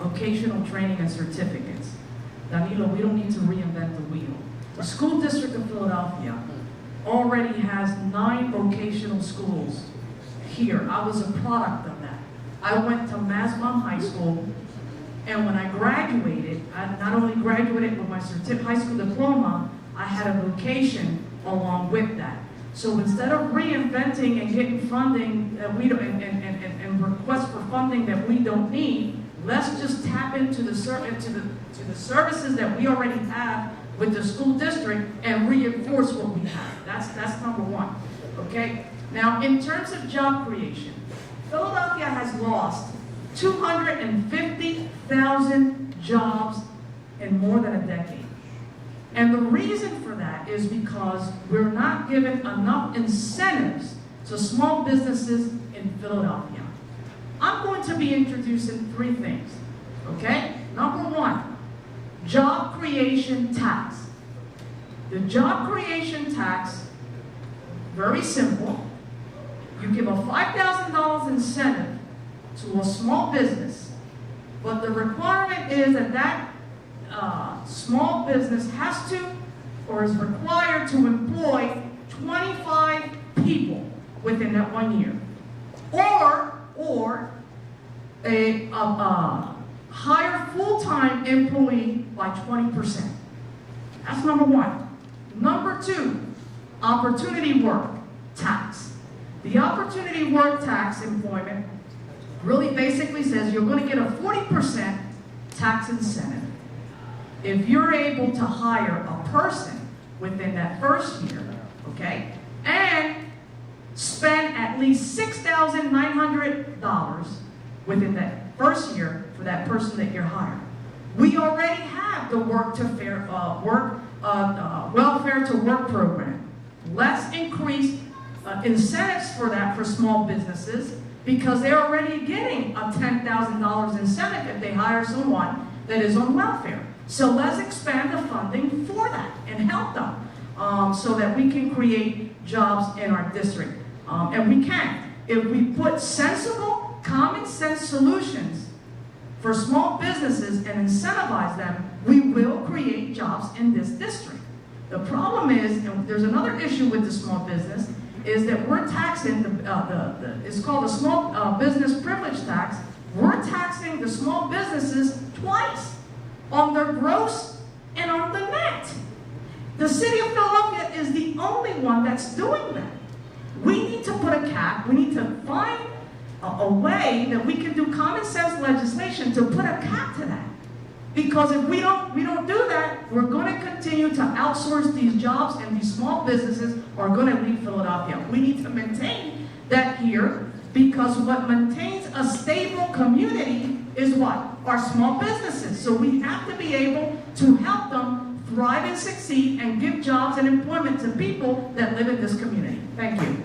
vocational training and certificates. Danilo, we don't need to reinvent the wheel. The school district of Philadelphia already has 9 vocational schools here. I was a product of that. I went to Masbon High School, and when I graduated, I not only graduated with my high school diploma, I had a vocation along with that. So instead of reinventing and getting funding that we don't, and requests for funding that we don't need, let's just tap into the services that we already have with the school district and reinforce what we have. That's number one. Okay. Now, in terms of job creation, Philadelphia has lost 250,000 jobs in more than a decade. And the reason for that is because we're not giving enough incentives to small businesses in Philadelphia. I'm going to be introducing 3 things, okay? Number 1, job creation tax. The job creation tax, very simple. You give a $5,000 incentive to a small business, but the requirement is that small business has to or is required to employ 25 people within that 1 year, or hire full-time employee by 20%. That's number 1. Number 2, opportunity work tax. The opportunity work tax employment really basically says you're going to get a 40% tax incentive if you're able to hire a person within that first year, okay, and spend at least $6,900 within that first year for that person that you're hiring. We already have the welfare to work program. Let's increase incentives for that for small businesses, because they're already getting a $10,000 incentive if they hire someone that is on welfare. So let's expand the funding for that and help them so that we can create jobs in our district. And we can. If we put sensible, common sense solutions for small businesses and incentivize them, we will create jobs in this district. The problem is, and there's another issue with the small business, is that we're taxing, it's called the small business privilege tax. We're taxing the small businesses twice, on their gross and on the net. The city of Philadelphia is the only one that's doing that. We need to put a cap. We need to find a way that we can do common sense legislation to put a cap to that. Because if we don't do that, we're going to continue to outsource these jobs, and these small businesses are going to leave Philadelphia. We need to maintain that here, because what maintains a stable community is what? Our small businesses. So we have to be able to help them thrive and succeed and give jobs and employment to people that live in this community. Thank you.